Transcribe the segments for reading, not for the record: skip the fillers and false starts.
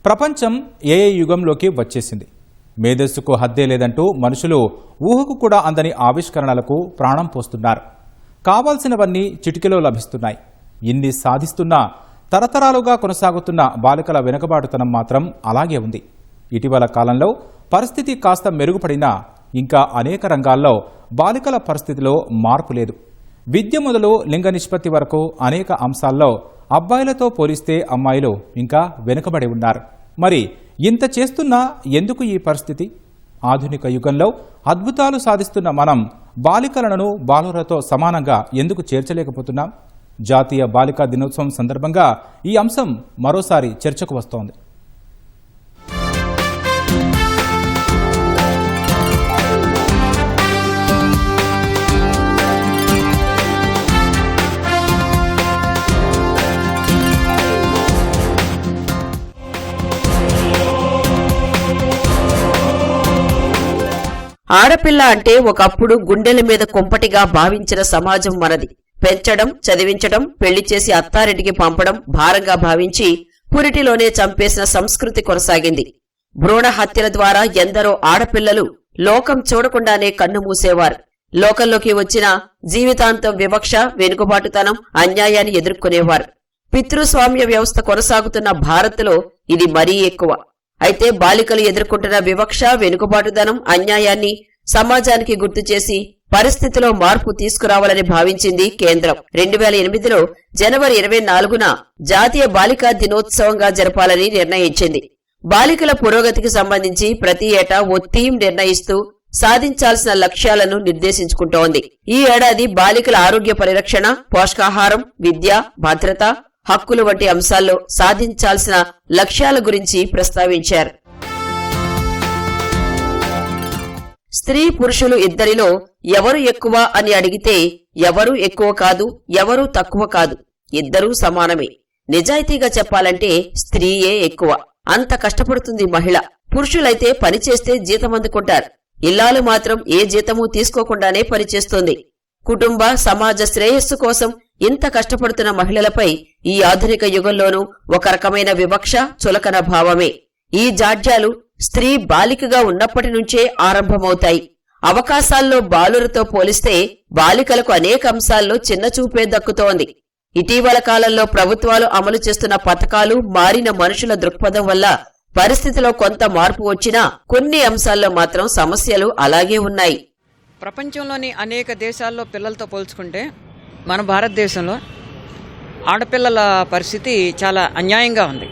ప్రపంచం ఏఐ యుగంలోకి వచ్చేసింది. మేధస్సుకు హద్దే లేదంటూ మనుషులు ఊహకు కూడా అందని ఆవిష్కరణలకు ప్రాణం పోస్తున్నారు. కావాల్సినవన్నీ చిటికెలో లభిస్తున్నాయి. ఇన్ని సాధిస్తున్నా తరతరాలుగా కొనసాగుతున్న బాలికల వెనుకబాటుతనం మాత్రం అలాగే ఉంది. ఇటీవల కాలంలో పరిస్థితి కాస్త మెరుగుపడినా ఇంకా అనేక రంగాల్లో బాలికల పరిస్థితిలో మార్పు లేదు. విద్య మొదలు లింగ నిష్పత్తి వరకు అనేక అంశాల్లో అబ్బాయిలతో పోలిస్తే అమ్మాయిలు ఇంకా వెనుకబడి ఉన్నారు. మరి ఇంత చేస్తున్నా ఎందుకు ఈ పరిస్థితి? ఆధునిక యుగంలో అద్భుతాలు సాధిస్తున్న మనం బాలికలను బాలురతో సమానంగా ఎందుకు చేర్చలేకపోతున్నాం? జాతీయ బాలికా దినోత్సవం సందర్భంగా ఈ అంశం మరోసారి చర్చకు వస్తోంది. ఆడపిల్ల అంటే ఒకప్పుడు గుండెల మీద కుంపటిగా భావించిన సమాజం మనది. పెంచడం, చదివించడం, పెళ్లి చేసి అత్తారింటికి పంపడం భారంగా భావించి పురిటిలోనే చంపేసిన సంస్కృతి కొనసాగింది. భ్రూణ హత్యల ద్వారా ఎందరో ఆడపిల్లలు లోకం చూడకుండానే కన్ను మూసేవారు. లోకంలోకి వచ్చిన జీవితాంతం వివక్ష, వెనుకబాటుతనం, అన్యాయాన్ని ఎదుర్కొనేవారు. పితృస్వామ్య వ్యవస్థ కొనసాగుతున్న భారత్లో ఇది మరీ ఎక్కువ. అయితే బాలికలు ఎదుర్కొంటున్న వివక్ష, వెనుకబాటుదనం, అన్యాయాన్ని సమాజానికి గుర్తు చేసి పరిస్థితిలో మార్పు తీసుకురావాలని భావించింది కేంద్రం. 2008లో జనవరి 24న జాతీయ బాలికా దినోత్సవంగా జరపాలని నిర్ణయించింది. బాలికల పురోగతికి సంబంధించి ప్రతి ఏటా ఓ థీమ్ నిర్ణయిస్తూ సాధించాల్సిన లక్ష్యాలను నిర్దేశించుకుంటోంది. ఈ ఏడాది బాలికల ఆరోగ్య పరిరక్షణ, పోషకాహారం, విద్య, భద్రత, హక్కులు వంటి అంశాల్లో సాధించాల్సిన లక్ష్యాల గురించి ప్రస్తావించారు. స్త్రీ పురుషులు ఇద్దరిలో ఎవరు ఎక్కువ అని అడిగితే ఎవరూ ఎక్కువ కాదు, ఎవరూ తక్కువ కాదు, ఇద్దరూ సమానమే. నిజాయితీగా చెప్పాలంటే స్త్రీయే ఎక్కువ. అంత కష్టపడుతుంది మహిళ. పురుషులైతే పనిచేస్తే జీతం అందుకుంటారు. ఇల్లాలు మాత్రం ఏ జీతమూ తీసుకోకుండానే పనిచేస్తుంది. కుటుంబ, సమాజ శ్రేయస్సు కోసం ఇంత కష్టపడుతున్న మహిళలపై ఈ ఆధునిక యుగంలోనూ ఒక రకమైన వివక్ష, చులకన భావమే. ఈ జాడ్యాలు స్త్రీ బాలికగా ఉన్నప్పటి నుంచే ఆరంభమవుతాయి. అవకాశాల్లో బాలురతో పోలిస్తే బాలికలకు అనేక అంశాల్లో చిన్నచూపే దక్కుతోంది. ఇటీవల కాలంలో ప్రభుత్వాలు అమలు చేస్తున్న పథకాలు, మారిన మనుషుల దృక్పథం వల్ల పరిస్థితిలో కొంత మార్పు వచ్చినా కొన్ని అంశాల్లో మాత్రం సమస్యలు అలాగే ఉన్నాయి. ప్రపంచంలోని అనేక దేశాల్లో పిల్లలతో పోల్చుకుంటే మన భారతదేశంలో ఆడపిల్లల పరిస్థితి చాలా అన్యాయంగా ఉంది.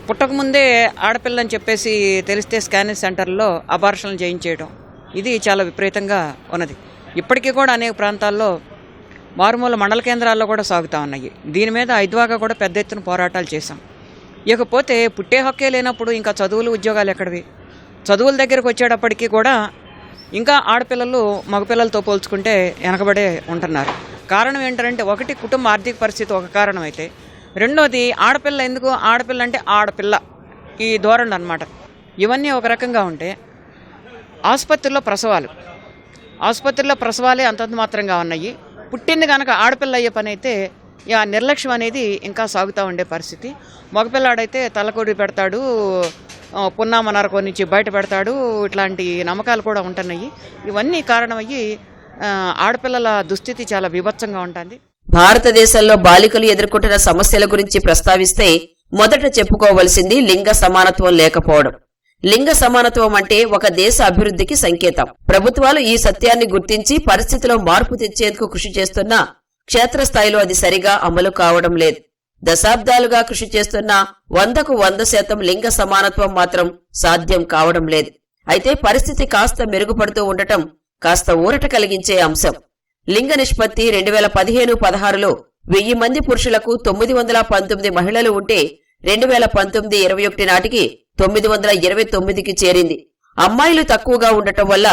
పుట్టకముందే ఆడపిల్లని చెప్పేసి తెలిస్తే స్కానింగ్ సెంటర్లో అబార్షన్లు చేయించేయడం, ఇది చాలా విపరీతంగా ఉన్నది. ఇప్పటికీ కూడా అనేక ప్రాంతాల్లో మారుమూల మండల కేంద్రాల్లో కూడా సాగుతూ ఉన్నాయి. దీని మీద ఐద్వాగా కూడా పెద్ద ఎత్తున పోరాటాలు చేశాం. ఇకపోతే పుట్టే హక్కే లేనప్పుడు ఇంకా చదువులు, ఉద్యోగాలు ఎక్కడివి? చదువుల దగ్గరకు వచ్చేటప్పటికీ కూడా ఇంకా ఆడపిల్లలు మగపిల్లలతో పోల్చుకుంటే వెనకబడే ఉంటున్నారు. కారణం ఏంటంటే, ఒకటి కుటుంబ ఆర్థిక పరిస్థితి ఒక కారణం అయితే, రెండోది ఆడపిల్ల ఎందుకు, ఆడపిల్ల అంటే ఆడపిల్ల, ఈ ధోరణి అన్నమాట. ఇవన్నీ ఒక రకంగా ఉంటే ఆసుపత్రిలో ప్రసవాలే అంతంత మాత్రంగా ఉన్నాయి. పుట్టింది కనుక ఆడపిల్ల అయ్యే పని అయితే ఆ నిర్లక్ష్యం అనేది ఇంకా సాగుతూ ఉండే పరిస్థితి. మగపిల్లాడైతే తలకొడి పెడతాడు, పున్నామ నరకం నుంచి బయట పెడతాడు, ఇట్లాంటి నమ్మకాలు కూడా ఉంటున్నాయి. ఇవన్నీ కారణమయ్యి ఆడపిల్లల దుస్థితి చాలా బీభత్సంగా ఉంటుంది. భారతదేశంలో బాలికలు ఎదుర్కొంటున్న సమస్యల గురించి ప్రస్తావిస్తే మొదట చెప్పుకోవలసింది లింగ సమానత్వం లేకపోవడం. లింగ సమానత్వం అంటే ఒక దేశ అభివృద్ధికి సంకేతం. ప్రభుత్వాలు ఈ సత్యాన్ని గుర్తించి పరిస్థితిలో మార్పు తెచ్చేందుకు కృషి చేస్తున్నా క్షేత్రస్థాయిలో అది సరిగా అమలు కావడం లేదు. దశాబ్దాలుగా కృషి చేస్తున్న 100కు 100% లింగ సమానత్వం మాత్రం సాధ్యం కావడం లేదు. అయితే పరిస్థితి కాస్త మెరుగుపడుతూ ఉండటం కాస్త ఊరట కలిగించే అంశం. లింగ నిష్పత్తి 2015-16లో 1000 మంది పురుషులకు 919 మహిళలు ఉంటే 2019-21 నాటికి 929కి చేరింది. అమ్మాయిలు తక్కువగా ఉండటం వల్ల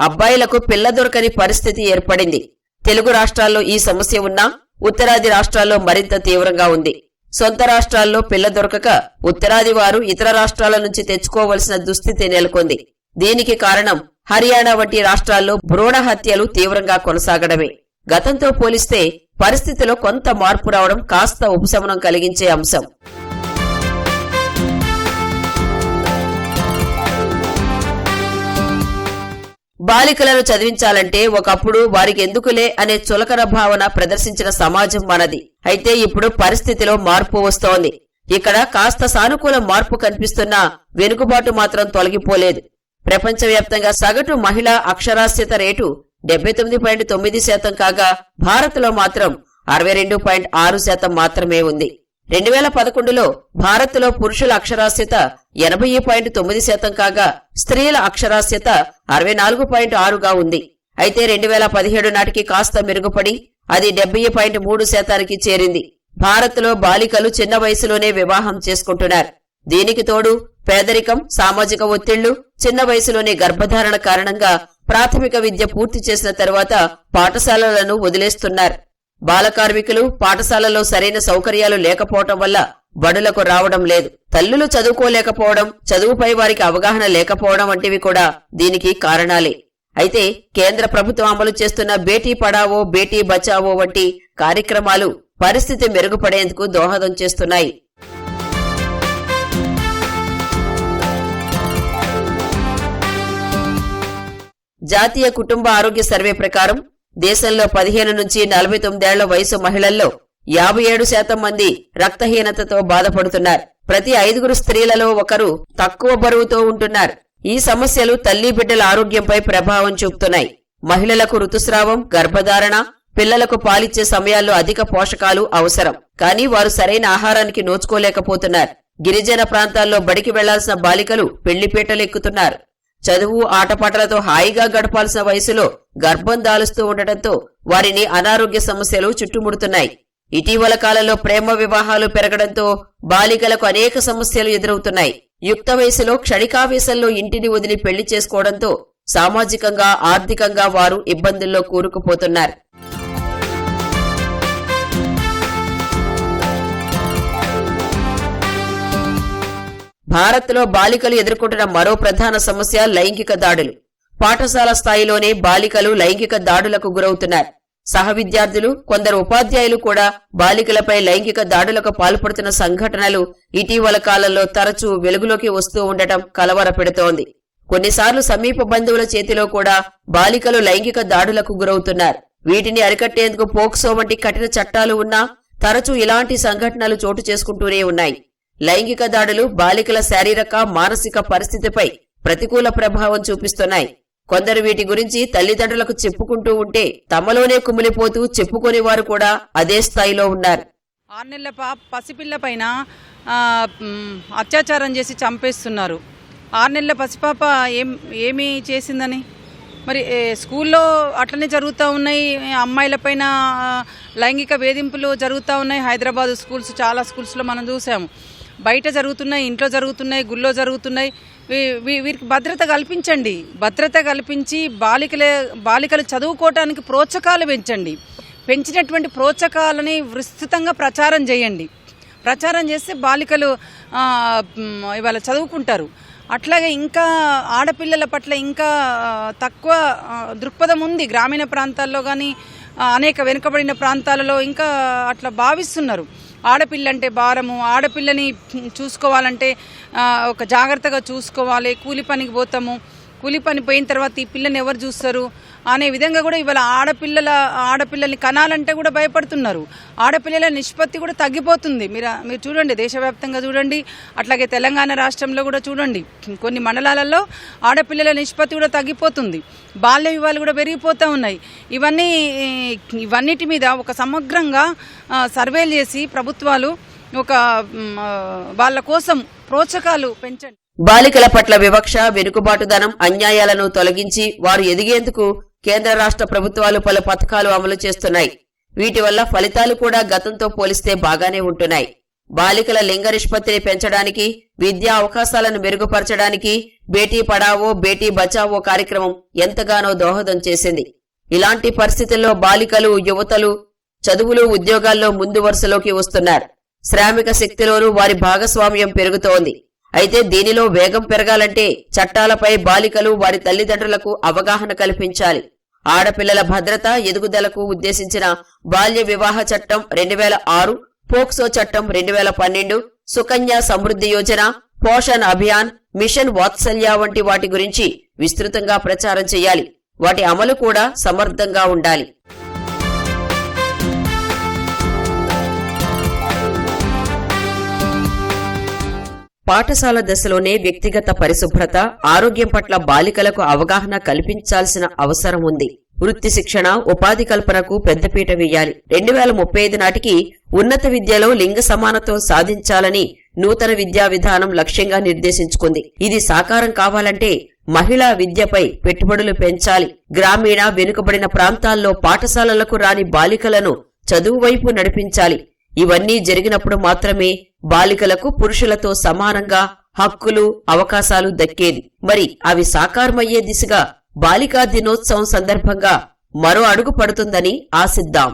అబ్బాయిలకు పిల్ల దొరకని పరిస్థితి ఏర్పడింది. తెలుగు రాష్ట్రాల్లో ఈ సమస్య ఉన్నా ఉత్తరాది రాష్ట్రాల్లో మరింత తీవ్రంగా ఉంది. సొంత రాష్ట్రాల్లో పిల్ల దొరకక ఉత్తరాది వారు ఇతర రాష్ట్రాల నుంచి తెచ్చుకోవలసిన దుస్థితి నెలకొంది. దీనికి కారణం హర్యానా వంటి రాష్ట్రాల్లో భ్రూణ హత్యలు తీవ్రంగా కొనసాగడమే. గతంతో పోలిస్తే పరిస్థితిలో కొంత మార్పు రావడం కాస్త ఉపశమనం కలిగించే అంశం. బాలికలను చదివించాలంటే ఒకప్పుడు వారికి ఎందుకులే అనే చులకన భావన ప్రదర్శించిన సమాజం మనది. అయితే ఇప్పుడు పరిస్థితిలో మార్పు వస్తోంది. ఇక్కడ కాస్త సానుకూల మార్పు కనిపిస్తున్నా వెనుకబాటు మాత్రం తొలగిపోలేదు. ప్రపంచవ్యాప్తంగా సగటు మహిళా అక్షరాస్యత రేటు 79.9% కాగా భారత్లో మాత్రం 62.6% మాత్రమే ఉంది. 2011లో భారత్లో పురుషుల అక్షరాస్యత 80.9% కాగా స్త్రీల అక్షరాస్యత 64.6గా ఉంది. అయితే 2017 నాటికి కాస్త మెరుగుపడి అది 70.3%కి చేరింది. భారత్లో బాలికలు చిన్న వయసులోనే వివాహం చేసుకుంటున్నారు. దీనికి తోడు పేదరికం, సామాజిక ఒత్తిళ్లు, చిన్న వయసులోనే గర్భధారణ కారణంగా ప్రాథమిక విద్య పూర్తి చేసిన తరువాత పాఠశాలలను వదిలేస్తున్నారు. బాల కార్మికులు, పాఠశాలలో సరైన సౌకర్యాలు లేకపోవటం వల్ల బడులకు రావడం లేదు. తల్లులు చదువుకోలేకపోవడం, చదువుపై వారికి అవగాహన లేకపోవడం వంటివి కూడా దీనికి కారణాలే. అయితే కేంద్ర ప్రభుత్వం అమలు చేస్తున్న బేటీ పడావో బేటీ బచావో వంటి కార్యక్రమాలు పరిస్థితి మెరుగుపడేందుకు దోహదం చేస్తున్నాయి. జాతీయ కుటుంబ ఆరోగ్య సర్వే ప్రకారం దేశంలో 15 నుంచి 49 ఏళ్ల వయసు మహిళల్లో 57% మంది రక్తహీనతతో బాధపడుతున్నారు. ప్రతి 5 స్త్రీలలో ఒకరు తక్కువ బరువుతో ఉంటున్నారు. ఈ సమస్యలు తల్లి బిడ్డల ఆరోగ్యంపై ప్రభావం చూపుతున్నాయి. మహిళలకు ఋతుస్రావం, గర్భధారణ, పిల్లలకు పాలిచ్చే సమయాల్లో అధిక పోషకాలు అవసరం. కానీ వారు సరైన ఆహారానికి నోచుకోలేకపోతున్నారు. గిరిజన ప్రాంతాల్లో బడికి వెళ్లాల్సిన బాలికలు పెళ్లిపీటలు ఎక్కుతున్నారు. చదువు, ఆటపాటలతో హాయిగా గడపాల్సిన వయసులో గర్భం దాలుస్తూ ఉండటంతో వారిని అనారోగ్య సమస్యలు చుట్టుముడుతున్నాయి. ఇటీవల కాలంలో ప్రేమ వివాహాలు పెరగడంతో బాలికలకు అనేక సమస్యలు ఎదురవుతున్నాయి. యుక్త వయసులో క్షణికావేశంలో ఇంటిని వదిలి పెళ్లి చేసుకోవడంతో సామాజికంగా, ఆర్థికంగా వారు ఇబ్బందుల్లో కూరుకుపోతున్నారు. భారత్లో బాలికలు ఎదుర్కొంటున్న మరో ప్రధాన సమస్య లైంగిక దాడులు. పాఠశాల స్థాయిలోనే బాలికలు లైంగిక దాడులకు గురవుతున్నారు. సహ విద్యార్థులు, కొందరు ఉపాధ్యాయులు కూడా బాలికలపై లైంగిక దాడులకు పాల్పడుతున్న సంఘటనలు ఇటీవల కాలంలో తరచూ వెలుగులోకి వస్తూ ఉండటం కలవరపెడుతోంది. కొన్నిసార్లు సమీప బంధువుల చేతిలో కూడా బాలికలు లైంగిక దాడులకు గురవుతున్నారు. వీటిని అరికట్టేందుకు పోక్సో వంటి కఠిన చట్టాలు ఉన్నా తరచూ ఇలాంటి సంఘటనలు చోటు చేసుకుంటూనే ఉన్నాయి. లైంగిక దాడులు బాలికల శారీరక, మానసిక పరిస్థితిపై ప్రతికూల ప్రభావం చూపిస్తున్నాయి. కొందరు వీటి గురించి తల్లిదండ్రులకు చెప్పుకుంటూ ఉంటే తమలోనే కుమిలిపోతూ చెప్పుకొని వారు కూడా అదే స్థాయిలో ఉన్నారు. 6 నెలల పసిపిల్ల పైన అత్యాచారం చేసి చంపేస్తున్నారు. 6 నెలల పసిపాప ఏమి చేసిందని? మరి స్కూల్లో అట్లనే జరుగుతూ ఉన్నాయి. అమ్మాయిలపైన లైంగిక వేధింపులు జరుగుతూ ఉన్నాయి. హైదరాబాద్ స్కూల్స్, చాలా స్కూల్స్లో మనం చూసాము. బయట జరుగుతున్నాయి, ఇంట్లో జరుగుతున్నాయి, గుళ్ళో జరుగుతున్నాయి. వీరికి భద్రత కల్పించండి. భద్రత కల్పించి బాలికలు చదువుకోవటానికి ప్రోత్సాహాలు పెంచండి. పెంచినటువంటి ప్రోత్సాహాలని విస్తృతంగా ప్రచారం చేయండి. ప్రచారం చేస్తే బాలికలు ఇవాళ చదువుకుంటారు. అట్లాగే ఇంకా ఆడపిల్లల పట్ల ఇంకా తక్కువ దృక్పథం ఉంది. గ్రామీణ ప్రాంతాల్లో కానీ అనేక వెనుకబడిన ప్రాంతాలలో ఇంకా అట్లా భావిస్తున్నారు. ఆడపిల్ల అంటే భారము, ఆడపిల్లని చూసుకోవాలంటే ఒక జాగ్రత్తగా చూసుకోవాలి. కూలి పనికి పోతాము, కూలి పని పోయిన తర్వాత ఈ పిల్లని ఎవరు చూస్తారు అనే విధంగా కూడా ఇవాళ ఆడపిల్లల్ని కనాలంటే కూడా భయపడుతున్నారు. ఆడపిల్లల నిష్పత్తి కూడా తగ్గిపోతుంది. మీరు చూడండి, దేశవ్యాప్తంగా చూడండి, అట్లాగే తెలంగాణ రాష్ట్రంలో కూడా చూడండి, కొన్ని మండలాలలో ఆడపిల్లల నిష్పత్తి కూడా తగ్గిపోతుంది. బాల్య వివాహాలు కూడా పెరిగిపోతూ ఉన్నాయి. ఇవన్నిటి మీద ఒక సమగ్రంగా సర్వేలు చేసి ప్రభుత్వాలు ఒక వాళ్ళ కోసం ప్రోత్సాహాలు పెంచండి. బాలికల పట్ల వివక్ష, వెనుకబాటుదనం, అన్యాయాలను తొలగించి వారు ఎదిగేందుకు కేంద్ర రాష్ట్ర ప్రభుత్వాలు పలు పథకాలు అమలు చేస్తున్నాయి. వీటి వల్ల ఫలితాలు కూడా గతంతో పోలిస్తే బాగానే ఉంటున్నాయి. బాలికల లింగ నిష్పత్తిని పెంచడానికి, విద్యా అవకాశాలను మెరుగుపరచడానికి బేటీ పడావో బేటీ బచావో కార్యక్రమం ఎంతగానో దోహదం చేసింది. ఇలాంటి పరిస్థితుల్లో బాలికలు, యువతలు చదువులు, ఉద్యోగాల్లో ముందు వరుసలోకి వస్తున్నారు. శ్రామిక శక్తిలోనూ వారి భాగస్వామ్యం పెరుగుతోంది. అయితే దీనిలో వేగం పెరగాలంటే చట్టాలపై బాలికలు, వారి తల్లిదండ్రులకు అవగాహన కల్పించాలి. ఆడపిల్లల భద్రత, ఎదుగుదలకు ఉద్దేశించిన బాల్య వివాహ చట్టం 2006, పోక్సో చట్టం 2012, సుకన్య సమృద్ధి యోజన, పోషణ్ అభియాన్, మిషన్ వాత్సల్య వంటి వాటి గురించి విస్తృతంగా ప్రచారం చేయాలి. వాటి అమలు కూడా సమర్థంగా ఉండాలి. పాఠశాల దశలోనే వ్యక్తిగత పరిశుభ్రత, ఆరోగ్యం పట్ల బాలికలకు అవగాహన కల్పించాల్సిన అవసరం ఉంది. వృత్తి శిక్షణ, ఉపాధి కల్పనకు పెద్దపీట వేయాలి. 2035 నాటికి ఉన్నత విద్యలో లింగ సమానత్వం సాధించాలని నూతన విద్యా విధానం లక్ష్యంగా నిర్దేశించుకుంది. ఇది సాకారం కావాలంటే మహిళా విద్యపై పెట్టుబడులు పెంచాలి. గ్రామీణ, వెనుకబడిన ప్రాంతాల్లో పాఠశాలలకు రాని బాలికలను చదువు వైపు నడిపించాలి. ఇవన్నీ జరిగినప్పుడు మాత్రమే బాలికలకు పురుషులతో సమానంగా హక్కులు, అవకాశాలు దక్కేది. మరి అవి సాకారమయ్యే దిశగా బాలికా దినోత్సవం సందర్భంగా మరో అడుగు పడుతుందని ఆశిద్దాం.